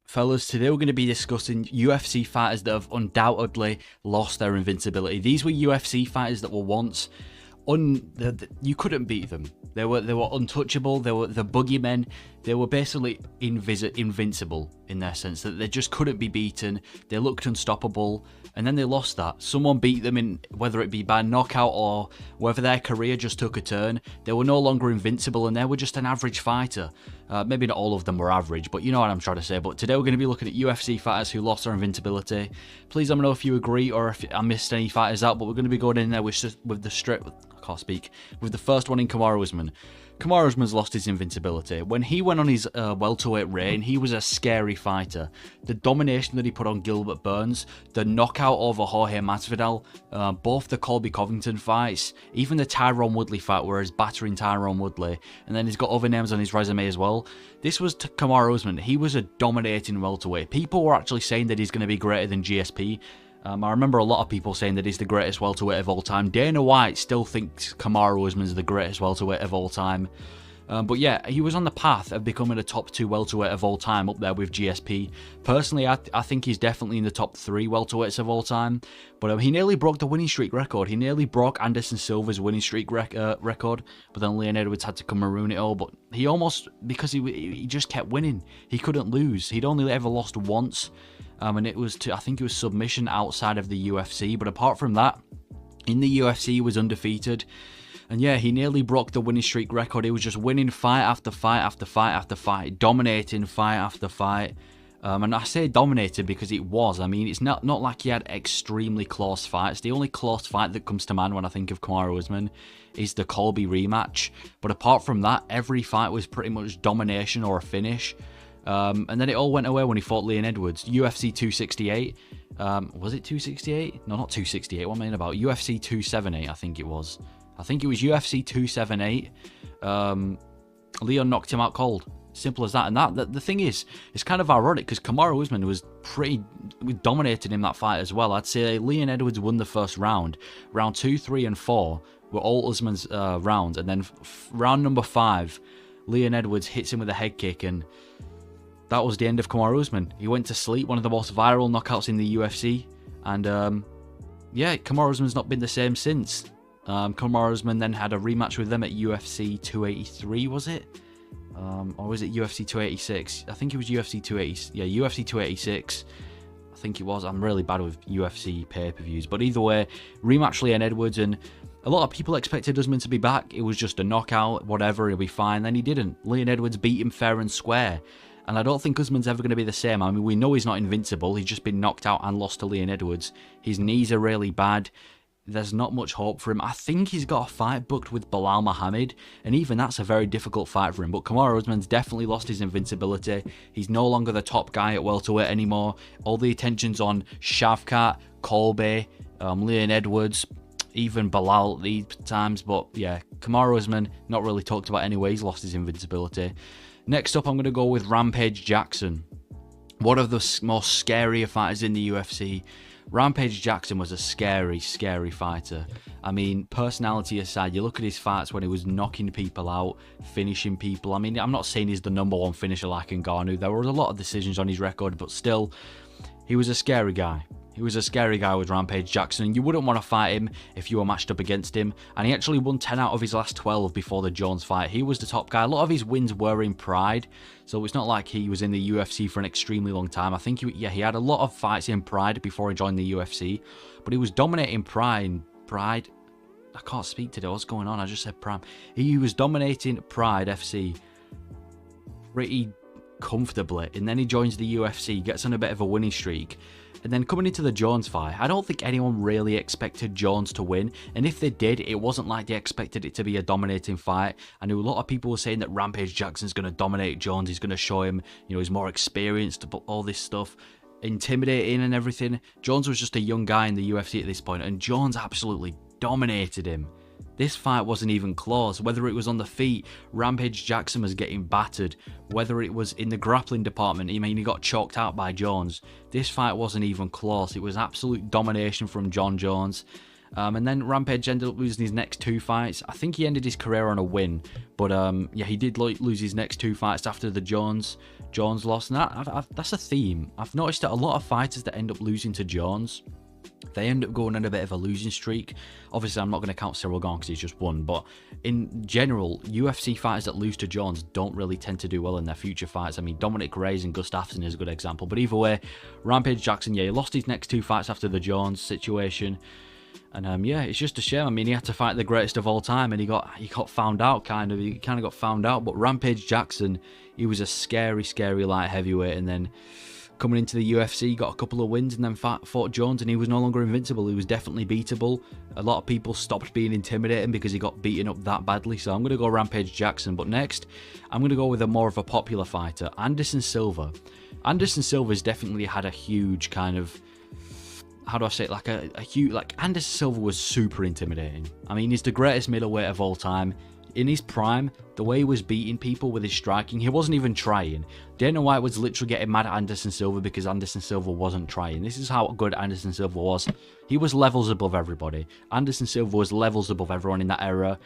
Fellas, today we're going to be discussing UFC fighters that have undoubtedly lost their invincibility. These were UFC fighters that were once you couldn't beat them. They were untouchable. They were the boogeymen. They were basically invincible in their sense that they just couldn't be beaten. They looked unstoppable, and then they lost that. Someone beat them in, whether it be by knockout or whether their career just took a turn. They were no longer invincible, and they were just an average fighter. Maybe not all of them were average, but you know what I'm trying to say. But today we're going to be looking at UFC fighters who lost their invincibility. Please let me know if you agree or if I missed any fighters out. But we're going to be going in there with the first one in Kamaru Usman. Kamaru Usman's lost his invincibility. When he went on his welterweight reign, he was a scary fighter. The domination that he put on Gilbert Burns, the knockout over Jorge Masvidal, both the Colby Covington fights, even the Tyron Woodley fight where he's battering Tyron Woodley, and then he's got other names on his resume as well. This was Kamaru Usman. He was a dominating welterweight. People were actually saying that he's going to be greater than GSP. I remember a lot of people saying that he's the greatest welterweight of all time. Dana White still thinks Kamaru Usman's the greatest welterweight of all time. But yeah, he was on the path of becoming a top 2 welterweight of all time, up there with GSP. Personally, I think he's definitely in the top 3 welterweights of all time. But he nearly broke the winning streak record. He nearly broke Anderson Silva's winning streak record. But then Leon Edwards had to come and ruin it all. But he almost, because he just kept winning. He couldn't lose. He'd only ever lost once. And it was I think it was submission outside of the UFC. But apart from that, in the UFC, he was undefeated. And yeah, he nearly broke the winning streak record. He was just winning fight after fight after fight after fight, dominating fight after fight. And I say dominated because it was. I mean, it's not like he had extremely close fights. The only close fight that comes to mind when I think of Kamaru Usman is the Colby rematch. But apart from that, every fight was pretty much domination or a finish. And then it all went away when he fought Leon Edwards. UFC 268. Was it 268? No, not 268. What am I mean about? UFC 278, I think it was. I think it was UFC 278. Leon knocked him out cold. Simple as that. And the thing is, it's kind of ironic because Kamaru Usman was dominated in that fight as well. I'd say Leon Edwards won the first round. Round 2, 3, and 4 were all Usman's rounds. And then round number 5, Leon Edwards hits him with a head kick, and that was the end of Kamaru Usman. He went to sleep, one of the most viral knockouts in the UFC. And yeah, Kamaru Usman's not been the same since. Kamaru Usman then had a rematch with them at UFC 283, was it? Or was it UFC 286? I think it was UFC 280. Yeah, UFC 286. I think it was. I'm really bad with UFC pay-per-views. But either way, rematch Leon Edwards, and a lot of people expected Usman to be back. It was just a knockout, whatever, he'll be fine. Then he didn't. Leon Edwards beat him fair and square. And I don't think Usman's ever going to be the same. I mean, we know he's not invincible. He's just been knocked out and lost to Leon Edwards. His knees are really bad. There's not much hope for him. I think he's got a fight booked with Belal Muhammad, and even that's a very difficult fight for him. But Kamaru Usman's definitely lost his invincibility. He's no longer the top guy at welterweight anymore. All the attention's on Shavkat, Colby, Leon Edwards, even Belal these times. But yeah, Kamaru Usman, not really talked about anyway. He's lost his invincibility. Next up, I'm going to go with Rampage Jackson. One of the most scarier fighters in the UFC. Rampage Jackson was a scary, scary fighter. I mean, personality aside, you look at his fights when he was knocking people out, finishing people. I mean, I'm not saying he's the number 1 finisher like Ngannou. There were a lot of decisions on his record, but still, he was a scary guy. He was a scary guy with Rampage Jackson. You wouldn't want to fight him if you were matched up against him. And he actually won 10 out of his last 12 before the Jones fight. He was the top guy. A lot of his wins were in Pride. So it's not like he was in the UFC for an extremely long time. I think he had a lot of fights in Pride before he joined the UFC. But he was dominating Pride. I can't speak today. What's going on? I just said Prime. He was dominating Pride FC pretty comfortably. And then he joins the UFC, gets on a bit of a winning streak. And then coming into the Jones fight, I don't think anyone really expected Jones to win. And if they did, it wasn't like they expected it to be a dominating fight. I knew a lot of people were saying that Rampage Jackson's going to dominate Jones. He's going to show him, he's more experienced, all this stuff, intimidating and everything. Jones was just a young guy in the UFC at this point, and Jones absolutely dominated him. This fight wasn't even close. Whether it was on the feet, Rampage Jackson was getting battered. Whether it was in the grappling department, he got choked out by Jones. This fight wasn't even close. It was absolute domination from John Jones. And then Rampage ended up losing his next 2 fights. I think he ended his career on a win, but yeah, he did lose his next 2 fights after the Jones loss. And that's a theme. I've noticed that a lot of fighters that end up losing to Jones, they end up going on a bit of a losing streak. Obviously, I'm not going to count Cyril Gane because he's just won, but in general, UFC fighters that lose to Jones don't really tend to do well in their future fights. I mean, Dominic Reyes and Gustafsson is a good example, but either way, Rampage Jackson, yeah, he lost his next 2 fights after the Jones situation. And yeah, it's just a shame. I mean, he had to fight the greatest of all time, and he got found out, kind of. He kind of got found out. But Rampage Jackson, he was a scary light heavyweight, and then coming into the UFC, got a couple of wins, and then fought Jones, and he was no longer invincible. He was definitely beatable. A lot of people stopped being intimidating because he got beaten up that badly. So I'm going to go Rampage Jackson. But next, I'm going to go with a more of a popular fighter, Anderson Silva. Anderson Silva's definitely had a huge kind of, how do I say it, like a huge, like Anderson Silva was super intimidating. I mean, he's the greatest middleweight of all time. In his prime, the way he was beating people with his striking, he wasn't even trying. Dana White was literally getting mad at Anderson Silva because Anderson Silva wasn't trying. This is how good Anderson Silva was. He was levels above everybody. Anderson Silva was levels above everyone in that era.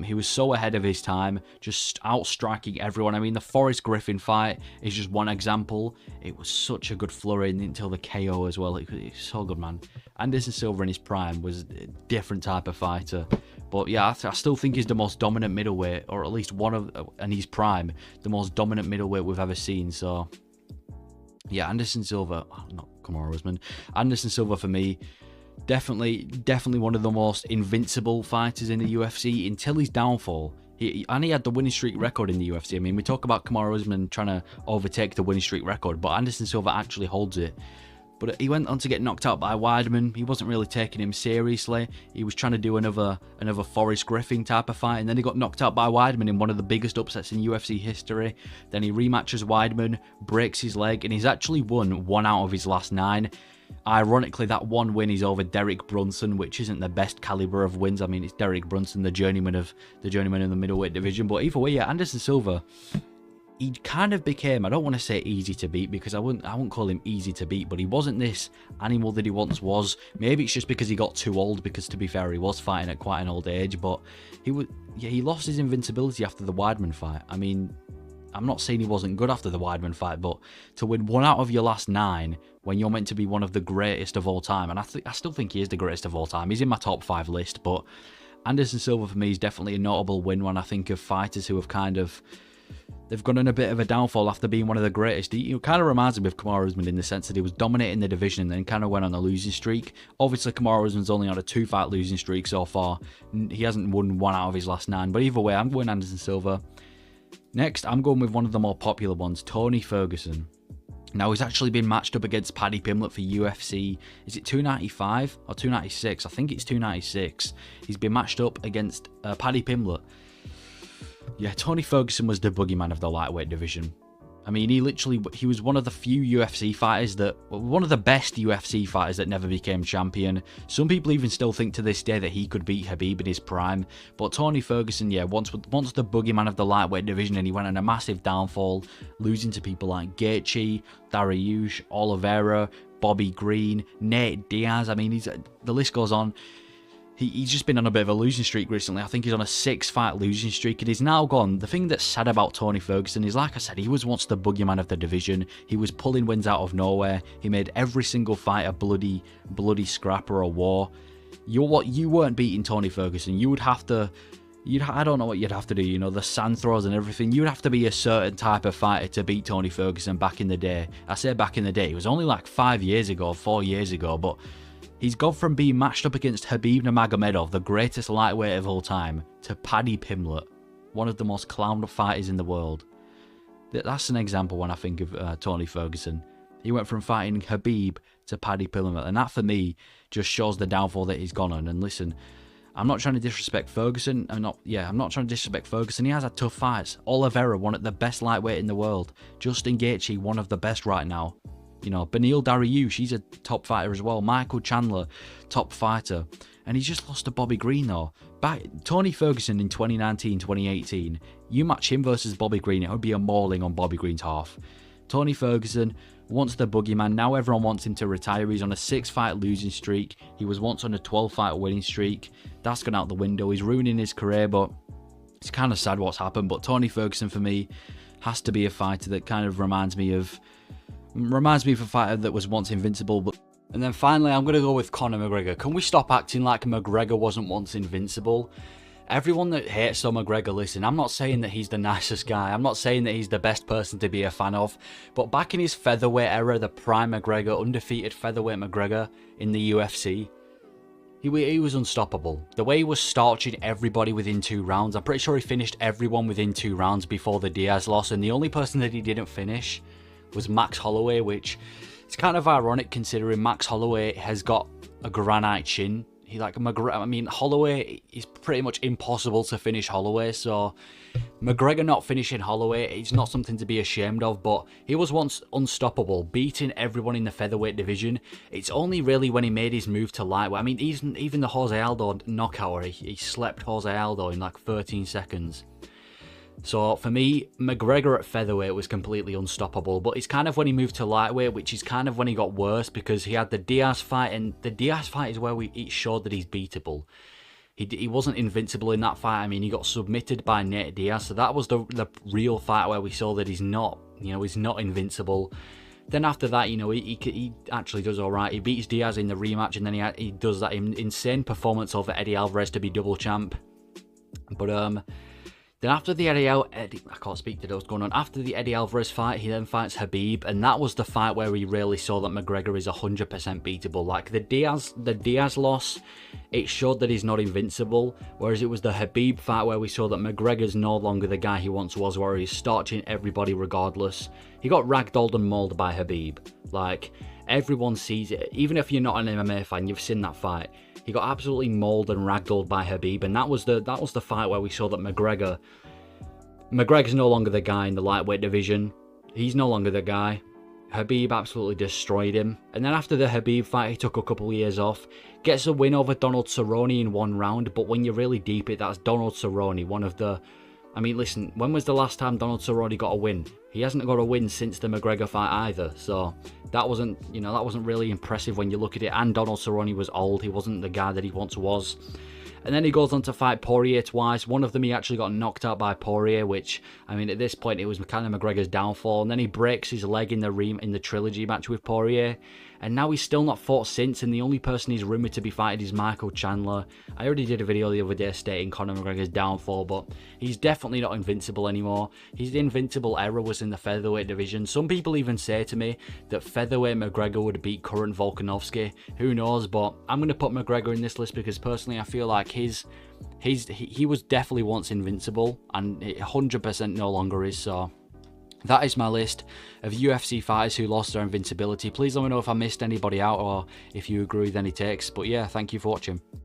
He was so ahead of his time, just outstriking everyone. I mean, the Forrest Griffin fight is just one example. It was such a good flurry until the KO as well. It was so good, man. Anderson Silva in his prime was a different type of fighter. But yeah, I still think he's the most dominant middleweight, or at least one of, in his prime, the most dominant middleweight we've ever seen. So yeah, Anderson Silva, not Kamaru Usman. Anderson Silva for me, definitely one of the most invincible fighters in the UFC until his downfall. He had the winning streak record in the UFC. I mean, we talk about Kamaru Usman trying to overtake the winning streak record, but Anderson Silva actually holds it. But he went on to get knocked out by Weidman. He wasn't really taking him seriously. He was trying to do another Forrest Griffin type of fight, and then he got knocked out by Weidman in one of the biggest upsets in UFC history. Then he rematches Weidman, breaks his leg, and he's actually won 1 out of his last 9. Ironically, that one win is over Derek Brunson, which isn't the best caliber of wins. I mean, it's Derek Brunson, the journeyman in the middleweight division. But either way, yeah, Anderson Silva, he kind of became, I don't want to say easy to beat because I wouldn't call him easy to beat, but he wasn't this animal that he once was. Maybe it's just because he got too old, because to be fair, he was fighting at quite an old age, but he lost his invincibility after the Weidman fight. I mean, I'm not saying he wasn't good after the Weidman fight, but to win 1 out of your last 9 when you're meant to be one of the greatest of all time, and I still think he is the greatest of all time. He's in my top 5 list, but Anderson Silva for me is definitely a notable win when I think of fighters who have they've gone on a bit of a downfall after being one of the greatest. He kind of reminds me of Kamaru Usman in the sense that he was dominating the division and then kind of went on a losing streak. Obviously, Kamaru Usman's only on a 2-fight losing streak so far. He hasn't won 1 out of his last 9, but either way, I'm going Anderson Silva. Next, I'm going with one of the more popular ones, Tony Ferguson. Now, he's actually been matched up against Paddy Pimblett for UFC, is it 295 or 296? I think it's 296. He's been matched up against Paddy Pimblett. Yeah, Tony Ferguson was the boogeyman of the lightweight division. I mean, he was one of the few UFC fighters one of the best UFC fighters that never became champion. Some people even still think to this day that he could beat Khabib in his prime. But Tony Ferguson, yeah, once the boogeyman of the lightweight division, and he went on a massive downfall, losing to people like Gaethje, Dariush, Oliveira, Bobby Green, Nate Diaz. I mean, the list goes on. He's just been on a bit of a losing streak recently. I think he's on a 6-fight losing streak, and he's now gone. The thing that's sad about Tony Ferguson is, like I said, he was once the boogeyman of the division. He was pulling wins out of nowhere. He made every single fight a bloody scrap or a war. You weren't beating Tony Ferguson. You would have to, I don't know what you'd have to do, you know, the sand throws and everything. You'd have to be a certain type of fighter to beat Tony Ferguson back in the day. I say back in the day, it was only like 4 years ago, but he's gone from being matched up against Khabib Nurmagomedov, the greatest lightweight of all time, to Paddy Pimblett, one of the most clowned fighters in the world. That's an example when I think of Tony Ferguson. He went from fighting Khabib to Paddy Pimblett, and that for me just shows the downfall that he's gone on. And listen, I'm not trying to disrespect Ferguson. I'm not trying to disrespect Ferguson. He has had tough fights. Oliveira, one of the best lightweight in the world. Justin Gaethje, one of the best right now. You know, Beneil Dariush, he's a top fighter as well. Michael Chandler, top fighter. And he's just lost to Bobby Green, though. Tony Ferguson in 2019, 2018, you match him versus Bobby Green, it would be a mauling on Bobby Green's half. Tony Ferguson, once the boogeyman, now everyone wants him to retire. He's on a 6-fight losing streak. He was once on a 12-fight winning streak. That's gone out the window. He's ruining his career, but it's kind of sad what's happened. But Tony Ferguson, for me, has to be a fighter that kind of reminds me of a fighter that was once invincible. But and then finally, I'm going to go with Conor McGregor. Can we stop acting like McGregor wasn't once invincible? Everyone that hates on McGregor, listen, I'm not saying that he's the nicest guy. I'm not saying that he's the best person to be a fan of. But back in his featherweight era, the prime McGregor, undefeated featherweight McGregor in the UFC, he was unstoppable. The way he was starching everybody within 2 rounds. I'm pretty sure he finished everyone within 2 rounds before the Diaz loss. And the only person that he didn't finish was Max Holloway, which it's kind of ironic considering Max Holloway has got a granite chin. Holloway is pretty much impossible to finish Holloway, so McGregor not finishing Holloway, it's not something to be ashamed of, but he was once unstoppable, beating everyone in the featherweight division. It's only really when he made his move to lightweight. I mean, even the Jose Aldo knockout where he slept Jose Aldo in like 13 seconds. So for me, McGregor at featherweight was completely unstoppable, but it's kind of when he moved to lightweight, which is kind of when he got worse, because he had the Diaz fight, and the Diaz fight is where it showed that he's beatable. He wasn't invincible in that fight. I mean, he got submitted by Nate Diaz, so that was the real fight where we saw that he's not, he's not invincible. Then after that, he actually does all right. He beats Diaz in the rematch, and then he does that insane performance over Eddie Alvarez to be double champ. But then after the I can't speak today, what's going on. After the Eddie Alvarez fight, he then fights Khabib, and that was the fight where we really saw that McGregor is 100% beatable. Like the Diaz loss, it showed that he's not invincible, whereas it was the Khabib fight where we saw that McGregor's no longer the guy he once was, where he's starching everybody regardless. He got ragdolled and mauled by Khabib. Like, everyone sees it. Even if you're not an MMA fan, you've seen that fight. He got absolutely mauled and ragdolled by Khabib, and that was the fight where we saw that McGregor's no longer the guy in the lightweight division. He's no longer the guy. Khabib absolutely destroyed him. And then after the Khabib fight, he took a couple of years off. Gets a win over Donald Cerrone in 1 round, but when you're really deep it, that's Donald Cerrone, one of the... I mean, listen, when was the last time Donald Cerrone got a win? He hasn't got a win since the McGregor fight either, so that wasn't really impressive when you look at it. And Donald Cerrone was old, he wasn't the guy that he once was. And then he goes on to fight Poirier twice. One of them he actually got knocked out by Poirier, which, I mean, at this point it was kind of McGregor's downfall. And then he breaks his leg in the trilogy match with Poirier. And now he's still not fought since, and the only person he's rumoured to be fighting is Michael Chandler. I already did a video the other day stating Conor McGregor's downfall, but he's definitely not invincible anymore. His invincible era was in the featherweight division. Some people even say to me that featherweight McGregor would beat current Volkanovski. Who knows, but I'm going to put McGregor in this list because personally I feel like he was definitely once invincible, and it 100% no longer is, so... That is my list of UFC fighters who lost their invincibility. Please let me know if I missed anybody out or if you agree with any takes. But yeah, thank you for watching.